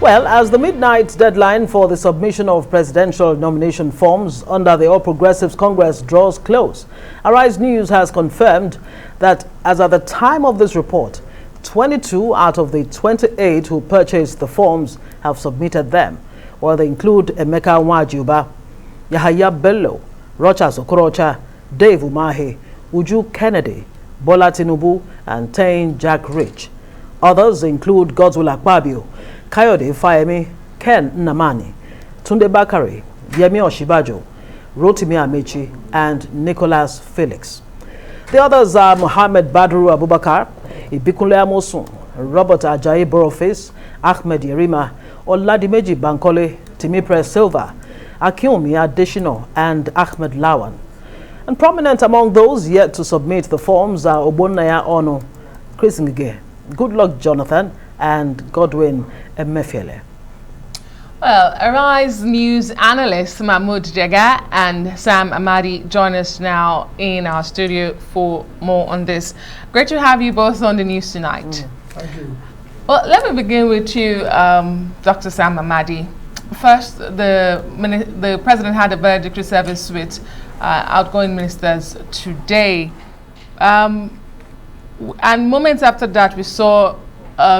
Well, as the midnight deadline for the submission of presidential nomination forms under the All Progressives Congress draws close, Arise News has confirmed that as at the time of this report, 22 out of the 28 who purchased the forms have submitted them, while they include Emeka Nwajuba, Yahaya Bello, Rochas Okorocha, Dave Umahi, Uju Kennedy, Bola Tinubu, and Tain Jack Rich. Others include Godswill Akpabio, Kayode Fayemi, Ken Nnamani, Tunde Bakari, Yemi Oshibajo, Rotimi Amechi, and Nicholas Felix. The others are Mohammed Badru Abubakar, Ibikunle Amosun, Robert Ajayi Boroface, Ahmed Yerima, Oladimeji Bankole, Timipre Silva, Akinwumi Adeshino, and Ahmed Lawan. And prominent among those yet to submit the forms are Obonaya Ono, Chris Ngige, Goodluck Jonathan, and Godwin Emefiele. Well, Arise News analysts Mahmud, Jega, and Sam Amadi join us now in our studio for more on this. Great to have you both on the news tonight. Thank you. Well, let me begin with you, Dr. Sam Amadi. First, the president had a valedictory service with outgoing ministers today. And moments after that, we saw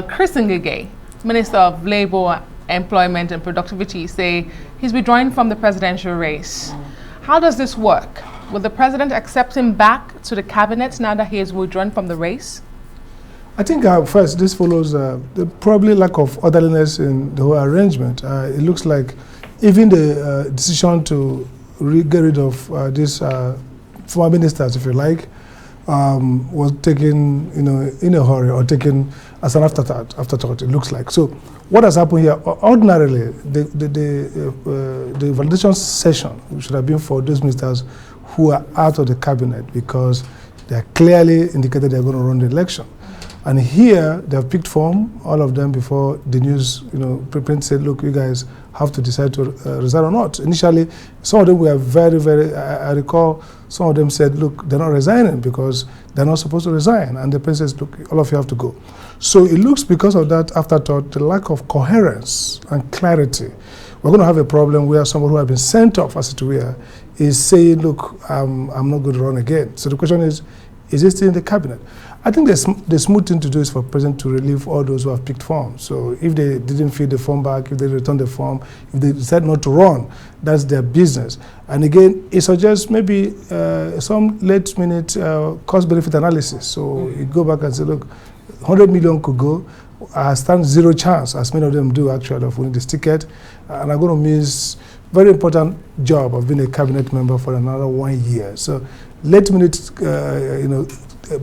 Chris Ngige, Minister of Labour, Employment and Productivity, say he's withdrawing from the presidential race. How does this work? Will the president accept him back to the cabinet now that he is withdrawn from the race? I think first, this follows the probably lack of orderliness in the whole arrangement. It looks like even the decision to get rid of these former ministers, if you like, was taken, in a hurry or taken as an afterthought. It looks like. So, what has happened here? Ordinarily, the validation session should have been for those ministers who are out of the cabinet because they are clearly indicated they are going to run the election. And here they have picked form, all of them, before the news, preprint said, look, you guys have to decide to resign or not. Initially, some of them were very, very, I recall some of them said, look, they're not resigning because they're not supposed to resign. And the president says, look, all of you have to go. So it looks, because of that afterthought, the lack of coherence and clarity, we're going to have a problem where someone who has been sent off, as it were, is saying, look, I'm not going to run again. So the question is he still in the cabinet? I think the smooth thing to do is for the president to relieve all those who have picked form. So if they didn't fill the form back, if they return the form, if they decide not to run, that's their business. And again, it suggests maybe some late-minute cost-benefit analysis. So you go back and say, look, 100 million could go. I stand zero chance, as many of them do actually, of winning this ticket. And I'm going to miss very important job of being a cabinet member for another 1 year. So late-minute,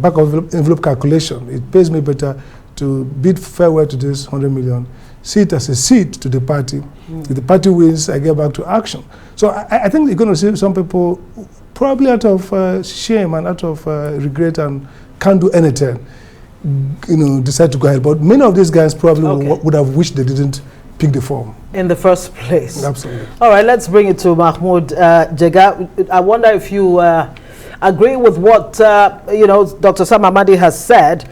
back of envelope calculation, it pays me better to bid farewell to this 100 million, see it as a seed to the party. If the party wins, I get back to action. So I think you're going to see some people probably out of shame and out of regret and can't do anything, decide to go ahead. But many of these guys probably would have wished they didn't pick the form in the first place. Absolutely. All right, let's bring it to Mahmud. Jega, I wonder if you agree with what Dr. Sam Amadi has said.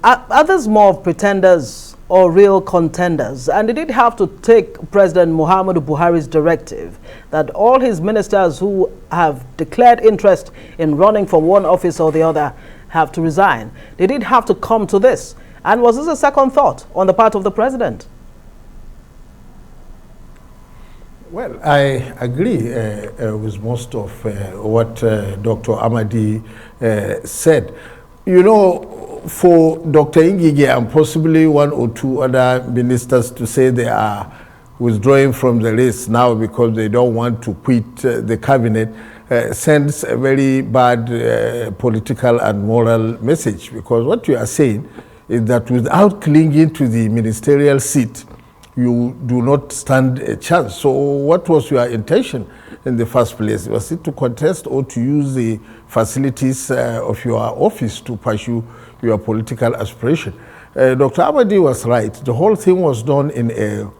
Are others more of pretenders or real contenders? And did it have to take President Muhammadu Buhari's directive that all his ministers who have declared interest in running for one office or the other have to resign? Did it have to come to this? And was this a second thought on the part of the president? Well, I agree with most of what Dr. Amadi said. For Dr. Ngige and possibly one or two other ministers to say they are withdrawing from the race now because they don't want to quit the cabinet sends a very bad political and moral message, because what you are saying is that without clinging to the ministerial seat, you do not stand a chance. So what was your intention in the first place? Was it to contest or to use the facilities of your office to pursue your political aspiration? Dr. Amadi was right. The whole thing was done in a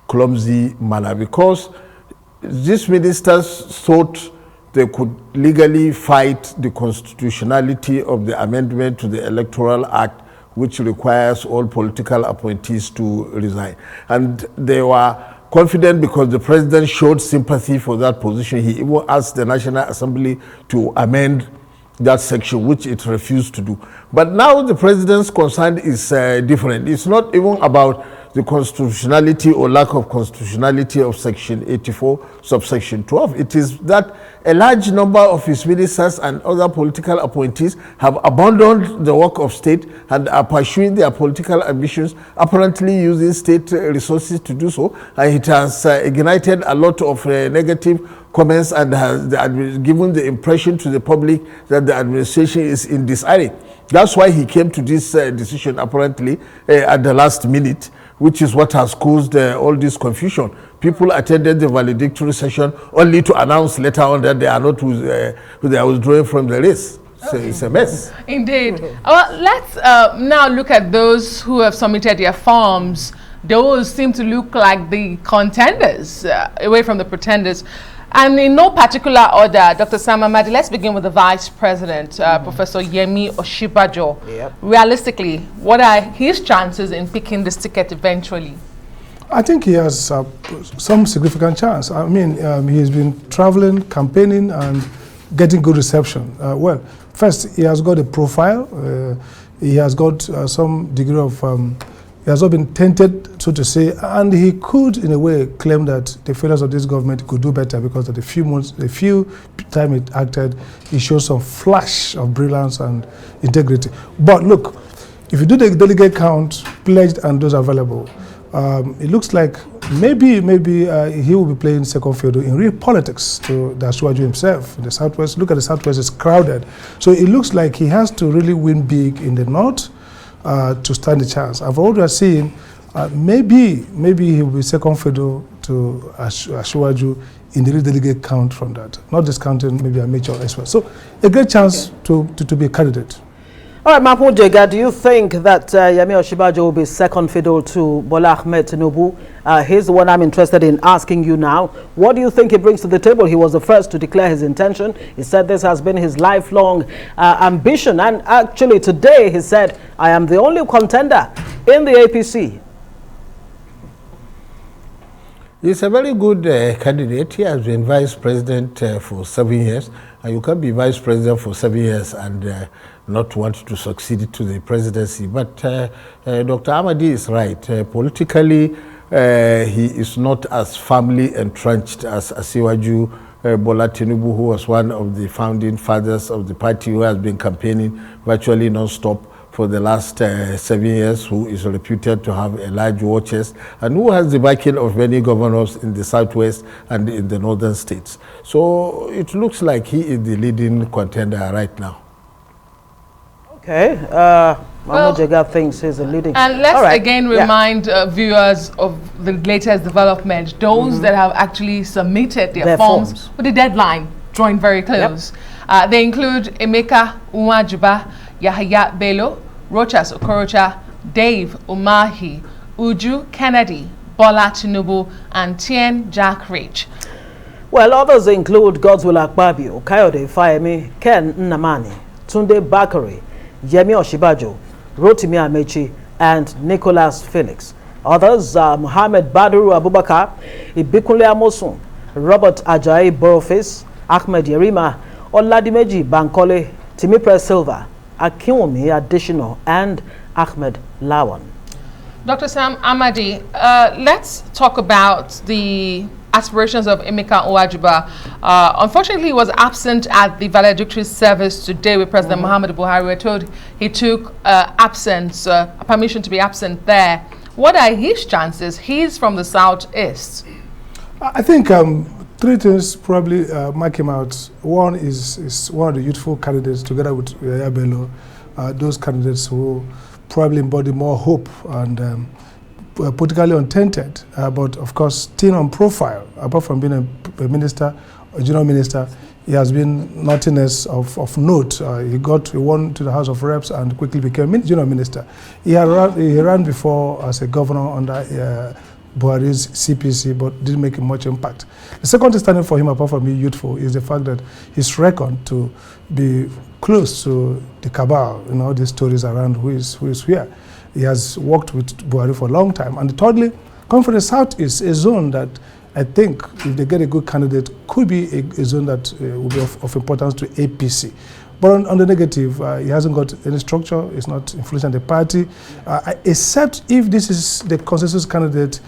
clumsy manner because these ministers thought they could legally fight the constitutionality of the amendment to the Electoral Act which requires all political appointees to resign. And they were confident because the president showed sympathy for that position. He even asked the National Assembly to amend that section, which it refused to do. But now the president's concern is different. It's not even about the constitutionality or lack of constitutionality of Section 84, subsection 12. It is that a large number of his ministers and other political appointees have abandoned the work of state and are pursuing their political ambitions, apparently using state resources to do so. And it has ignited a lot of negative comments and has given the impression to the public that the administration is in disarray. That's why he came to this decision apparently at the last minute, which is what has caused all this confusion. People attended the valedictory session only to announce later on that they are not they are withdrawing from the race. So it's a mess. Indeed. Let's now look at those who have submitted their forms. Those seem to look like the contenders, away from the pretenders. And in no particular order, Dr. Sam Amadi, let's begin with the Vice President, Professor Yemi Osinbajo. Yep. Realistically, what are his chances in picking this ticket eventually? I think he has some significant chance. I mean, he's been traveling, campaigning, and getting good reception. Well, first, he has got a profile. He has got some degree of... he has not been tainted, so to say, and he could, in a way, claim that the failures of this government could do better because of the few time it acted, it shows some flash of brilliance and integrity. But look, if you do the delegate count, pledged and those available, it looks like maybe he will be playing second fiddle in real politics to the Asiwaju himself in the Southwest. Look at the Southwest, it's crowded. So it looks like he has to really win big in the North to stand a chance. I've already seen maybe he will be second fiddle to Asiwaju in the delegate count from that. Not discounting maybe a major as well. So a great chance to be a candidate. All right, Mahmud Jega, do you think that Yemi Osinbajo will be second fiddle to Bola Ahmed Tinubu? Here's the one I'm interested in asking you now. What do you think he brings to the table? He was the first to declare his intention. He said this has been his lifelong ambition. And actually today he said, I am the only contender in the APC. He's a very good candidate. He has been vice president for 7 years. And you can't be vice president for 7 years and not want to succeed to the presidency. But Dr. Amadi is right. Politically, he is not as firmly entrenched as Asiwaju Bola Tinubu, who was one of the founding fathers of the party, who has been campaigning virtually non-stop for the last 7 years, who is reputed to have a large war chest, and who has the backing of many governors in the Southwest and in the northern states. So it looks like he is the leading contender right now. Okay, Mahmud Jega thinks he's the leading. And let's again remind viewers of the latest development, those that have actually submitted their forms with the deadline drawing very close. Yep. They include Emeka Nwajuba, Yahaya Bello, Rochas Okorocha, Dave Umahi, Uju Kennedy, Bola Tinubu, and Tien Jack Rich. Well, others include Godswill Akpabio, Kayode Fayemi, Ken Nnamani, Tunde Bakari, Yemi Osinbajo, Rotimi Amechi, and Nicholas Felix. Others are Muhammad Badru Abubakar, Ibikunle Amosun, Robert Ajayi Boroface, Ahmed Yerima, Oladimeji Bankole, Timipre Silva, Akinwumi Additional, and Ahmed Lawan. Dr. Sam Amadi, let's talk about the aspirations of Emeka Nwajuba. Unfortunately, he was absent at the valedictory service today with President Muhammad Buhari. We're told he took absence, permission to be absent there. What are his chances? He's from the Southeast. I think three things probably mark him out. One is one of the youthful candidates together with Yahaya Bello, those candidates who probably embody more hope and politically untainted, but of course thin on profile. Apart from being a minister, a junior minister, he has been nothingness of note. He won to the House of Reps and quickly became junior minister. He ran before as a governor under Buhari's CPC, but didn't make much impact. The second thing standing for him, apart from being youthful, is the fact that he's reckoned to be close to the cabal, all these stories around who is where. He has worked with Buhari for a long time. And thirdly, coming from the Southeast, a zone that I think, if they get a good candidate, could be a zone that will be of importance to APC. But on the negative, he hasn't got any structure, he's not influencing the party, except if this is the consensus candidate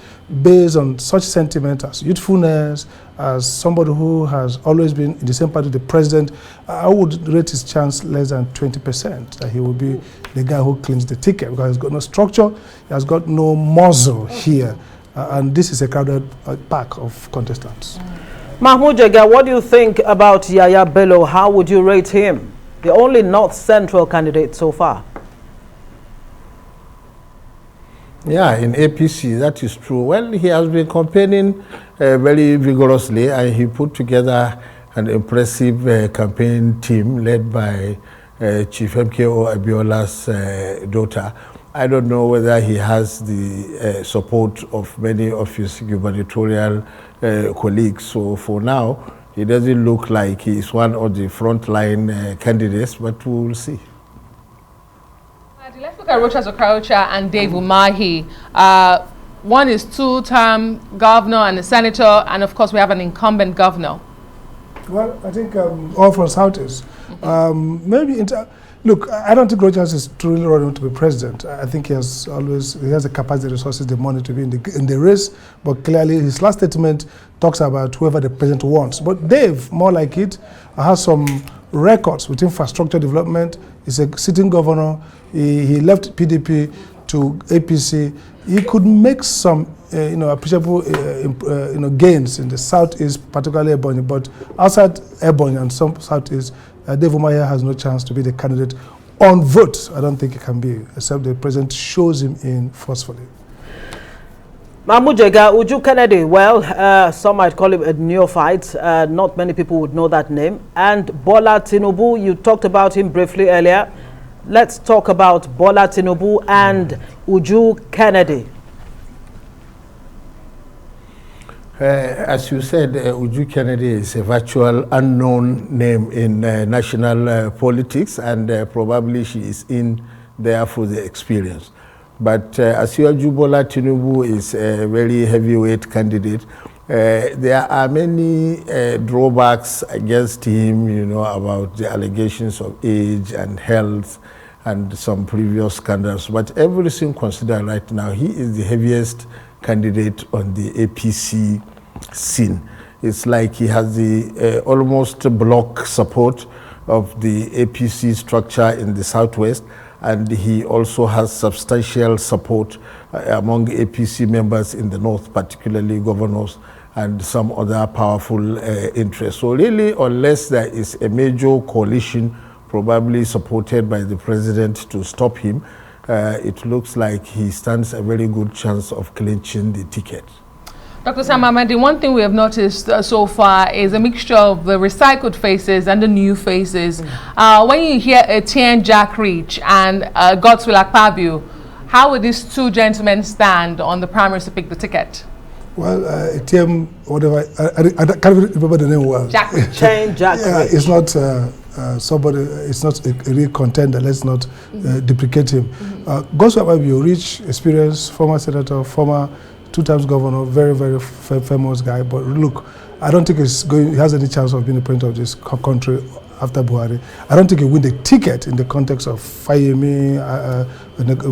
based on such sentiment as youthfulness, as somebody who has always been in the same party with the president. I would rate his chance less than 20%, that he will be the guy who cleans the ticket, because he's got no structure, he has got no muzzle here. And this is a crowded pack of contestants. Mahmud Jega, what do you think about Yaya Bello? How would you rate him? The only North Central candidate so far. Yeah, in APC, that is true. Well, he has been campaigning very vigorously, and he put together an impressive campaign team led by Chief MKO Abiola's daughter. I don't know whether he has the support of many of his gubernatorial colleagues. So for now, he doesn't look like he is one of the frontline candidates, but we will see. Let's look at Rochas Okorocha and Dave Umahi. One is two-term governor and a senator, and of course we have an incumbent governor. Well, I think all from Southeast. Maybe look, I don't think Rochas is truly running to be president. I think he has the capacity, the resources, the money to be in the race. But clearly, his last statement talks about whoever the president wants. But Dave, more like it, has some records with infrastructure development. He's a sitting governor. He left PDP to APC. He could make some appreciable gains in the Southeast, particularly Ebonyi. But outside Ebonyi and some Southeast, Dave Umahi has no chance to be the candidate. On vote, I don't think he can be, except the president shows him in forcefully. Mahmud Jega, Uju Kennedy, well, some might call him a neophyte. Not many people would know that name. And Bola Tinubu, you talked about him briefly earlier. Let's talk about Bola Tinubu and Uju Kennedy. As you said, Uju Kennedy is a virtual unknown name in national politics, and probably she is in there for the experience. But Asiwaju Bola Tinubu is a very heavyweight candidate. There are many drawbacks against him, about the allegations of age and health and some previous scandals. But everything considered right now, he is the heaviest candidate on the APC scene. It's like he has the almost block support of the APC structure in the Southwest, and he also has substantial support among APC members in the North, particularly governors and some other powerful interests. So really, unless there is a major coalition probably supported by the president to stop him, it looks like he stands a very good chance of clinching the ticket. Dr. Sam Amadi, one thing we have noticed so far is a mixture of the recycled faces and the new faces. When you hear Etienne Jack Reach and Godswill Akpabio, how would these two gentlemen stand on the primaries to pick the ticket? Well, Etienne, whatever, I can't remember the name well. Jack Reach. Jack Reach. It's not somebody, it's not a real contender. Let's not duplicate him. Godswill Akpabio, rich, experienced, former senator, former two-times governor, very, very famous guy. But look, I don't think he has any chance of being the president of this country after Buhari. I don't think he win the ticket in the context of Fayemi,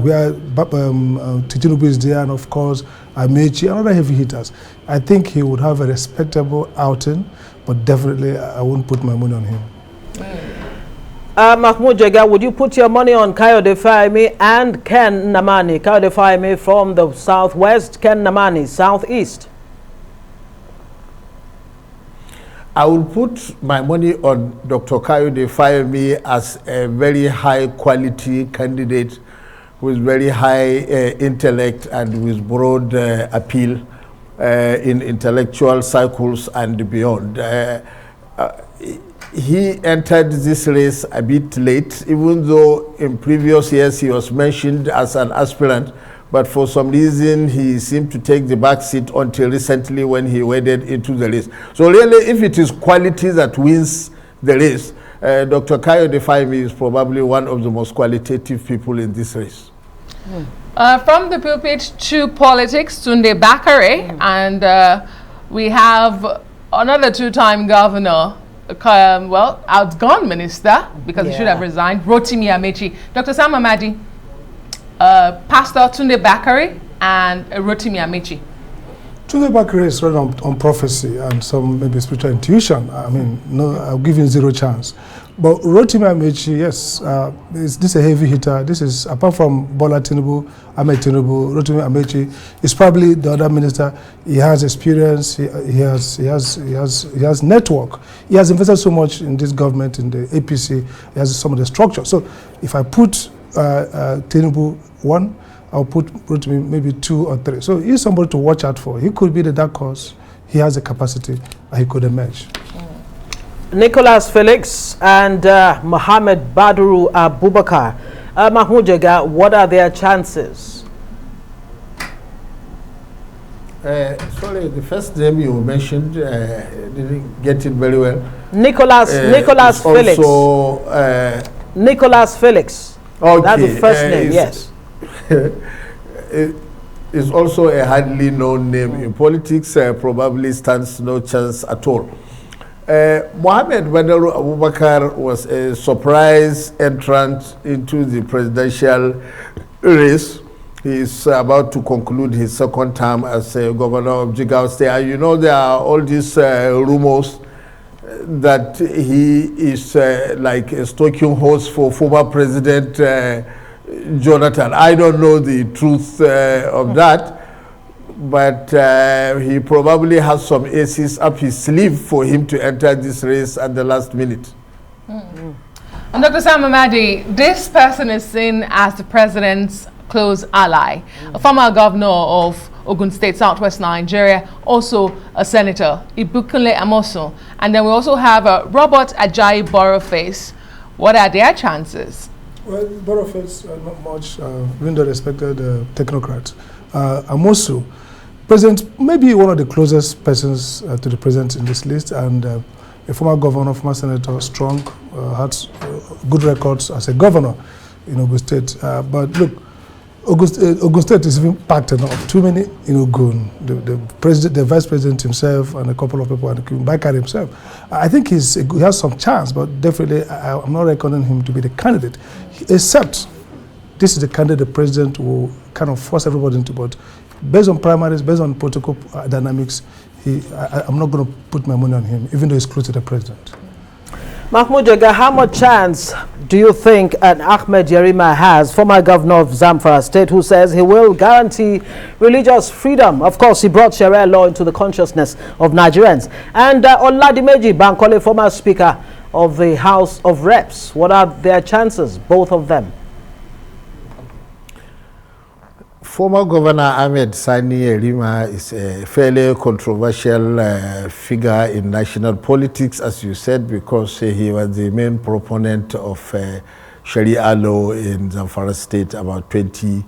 where Tinubu is there, and of course Amechi and other heavy hitters. I think he would have a respectable outing, but definitely I won't put my money on him. Mahmud Jega, would you put your money on Kayode Fayemi and Ken Namani? Kayode Fayemi from the southwest, Ken Namani, southeast. I will put my money on Dr. Kayode Fayemi as a very high quality candidate with very high intellect and with broad appeal in intellectual circles and beyond. He entered this race a bit late, even though in previous years he was mentioned as an aspirant but for some reason he seemed to take the back seat until recently when he waded into the race. So really, if it is quality that wins the race, Dr. Kayode Fayemi is probably one of the most qualitative people in this race. From the pulpit to politics, Tunde Bakare, and we have another two-time governor, outgone minister, because he should have resigned, Rotimi Amechi. Dr. Sam Amadi, Pastor Tunde Bakare and Rotimi Amechi. Tunde Bakare is running on prophecy and some maybe spiritual intuition. I mean, no, I'll give him zero chance. But Rotimi Amechi, yes, this is a heavy hitter. This is, apart from Bola Tinubu, Ahmed Tinubu, Rotimi Amechi is probably the other minister. He has experience. He has network. He has invested so much in this government, in the APC. He has some of the structure. So, if I put Tinubu 1, I'll put Rotimi maybe 2 or 3. So he's somebody to watch out for. He could be the dark horse. He has the capacity, and he could emerge. Nicholas Felix and Mohammed Badru Abubakar. Mahmud Jega, what are their chances? Sorry, the first name you mentioned, didn't get it very well. Nicholas Felix. Also, Nicholas Felix. Okay, that's the first name, yes. Is also a hardly known name in politics, probably stands no chance at all. Mohammed Badru Abubakar was a surprise entrant into the presidential race. He is about to conclude his second term as governor of Jega State. And you know, there are all these rumors that he is like a stalking horse for former President Jonathan. I don't know the truth of that, but he probably has some aces up his sleeve for him to enter this race at the last minute. And Dr. Sam Amadi, this person is seen as the president's close ally, a former governor of Ogun State, Southwest Nigeria, also a senator, Ibukunle Amosun, and then we also have Robert Ajayi Boroface. What are their chances? Well, Boroface, not much, even the respected technocrat. Amosu, president, maybe one of the closest persons to the president in this list, and a former governor, former senator, strong, had good records as a governor in Ogun State. But look, Ogun State is even packed enough. Too many in Ogun. The president, the vice president himself, and a couple of people, and Bakare himself. I think he has some chance, but definitely I'm not reckoning him to be the candidate. Except this is the candidate the president will kind of force everybody into. But based on primaries, based on protocol dynamics, I'm not going to put my money on him, even though he's close to the president. Mahmud Jega, how much chance do you think Ahmed Yerima has, former governor of Zamfara State, who says he will guarantee religious freedom? Of course, he brought Sharia law into the consciousness of Nigerians. And Oladimeji Bankole, former speaker of the House of Reps. What are their chances, both of them? Former Governor Ahmed Sani Yerima is a fairly controversial figure in national politics, as you said, because he was the main proponent of Sharia law in Zamfara State about 20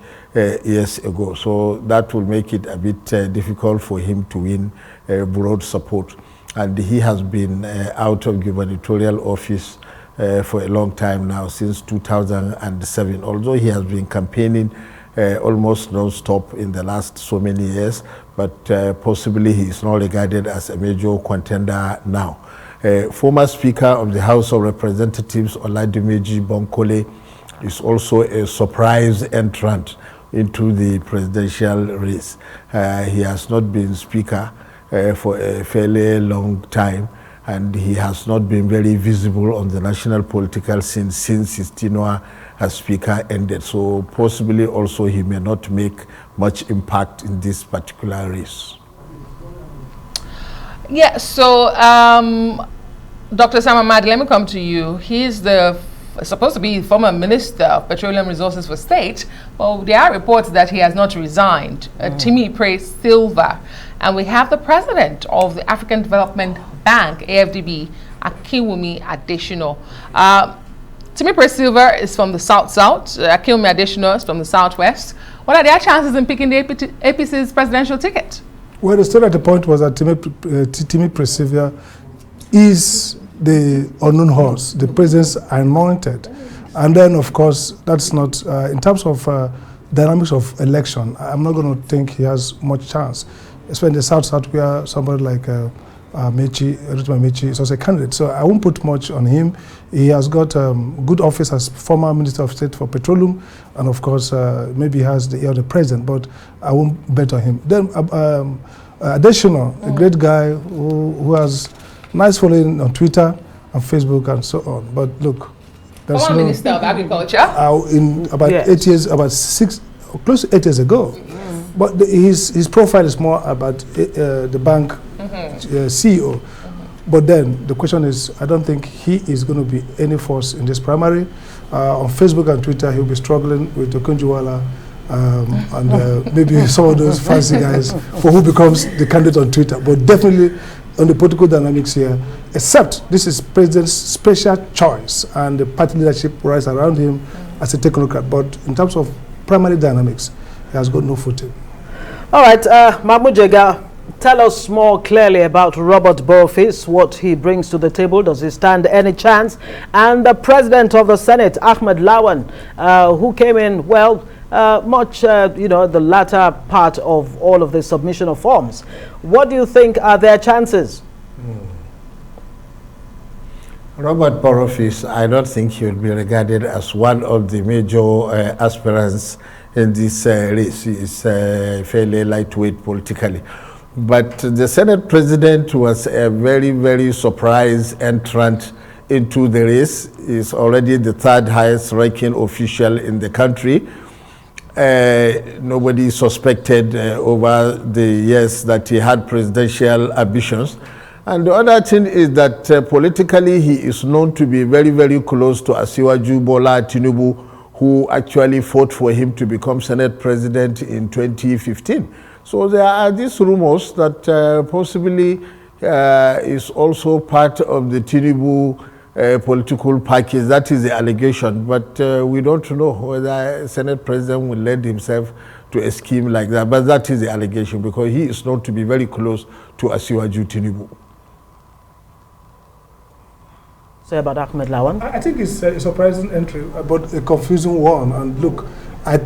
years ago. So that will make it a bit difficult for him to win broad support. And he has been out of gubernatorial office for a long time now, since 2007, although he has been campaigning almost non-stop in the last so many years, but possibly he is not regarded as a major contender now. Former Speaker of the House of Representatives, Oladimeji Bankole, is also a surprise entrant into the presidential race. He has not been Speaker for a fairly long time, and he has not been very visible on the national political scene since his tenure as Speaker ended. So possibly also he may not make much impact in this particular race. Yeah, so Dr. Sam Amadi, let me come to you. He's supposed to be former Minister of Petroleum Resources for State. Well, there are reports that he has not resigned. Timi Praise Silva. And we have the president of the African Development Bank, AFDB, Akinwumi Adesina. Timipre Silva is from the South-South. Akilme Adesina is from the South-West. What are their chances in picking the APC's presidential ticket? Well, the story at the point was that Timipre Silva is the unknown horse, the president's anointed. And then, of course, that's not, in terms of dynamics of election, I'm not going to think he has much chance. Especially in the South-South, where somebody like Mechi is also a candidate. So I won't put much on him. He has got good office as former Minister of State for Petroleum, and of course, maybe he has the ear of the president, but I won't bet on him. Then Adesina, a great guy who has nice following on Twitter and Facebook and so on. But look, there's former Minister of Agriculture. In about 8 years, about close to 8 years ago. But his profile is more about the bank CEO. But then the question is, I don't think he is going to be any force in this primary. On Facebook and Twitter, he'll be struggling with Okonjo-Iweala and maybe some of those fancy guys for who becomes the candidate on Twitter. But definitely on the political dynamics here, except this is president's special choice and the party leadership rise around him as a technocrat. But in terms of primary dynamics, he has got no footing. All right, Mahmud Jega, tell us more clearly about Robert Boniface, what he brings to the table. Does he stand any chance? And the president of the Senate, Ahmed Lawan, who came in, well, much, the latter part of all of the submission of forms. What do you think are their chances? Robert Boniface, I don't think he will be regarded as one of the major aspirants in this race. He is fairly lightweight politically. But the Senate president was a very, very surprised entrant into the race. He's already the third highest ranking official in the country. Nobody suspected over the years that he had presidential ambitions. And the other thing is that politically he is known to be very, very close to Asiwaju Bola Tinubu, who actually fought for him to become Senate president in 2015. So there are these rumors that possibly is also part of the Tinubu political package. That is the allegation, but we don't know whether Senate president will lend himself to a scheme like that. But that is the allegation, because he is known to be very close to Asiwaju Tinubu. Say about Ahmed Lawan? I think it's a surprising entry, but a confusing one. And look, I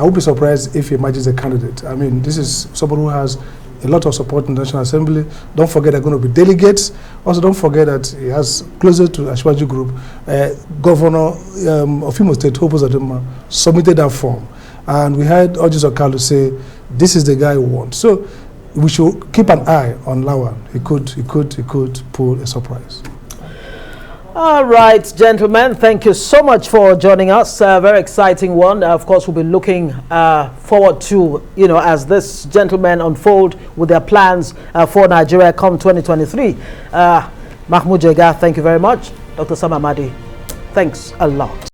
would be surprised if he emerges a candidate. I mean, this is somebody who has a lot of support in the National Assembly. Don't forget there are going to be delegates. Also, don't forget that he has closer to Asiwaju Group. Governor of Imo State, Hope Uzodinma, submitted that form. And we heard Orji Okalu say, this is the guy we want. So we should keep an eye on Lawan. He could pull a surprise. All right, gentlemen, thank you so much for joining us. Very exciting one. Of course, we'll be looking forward to, as this gentlemen unfold with their plans for Nigeria come 2023. Mahmud Jega, thank you very much. Dr. Sam Amadi, thanks a lot.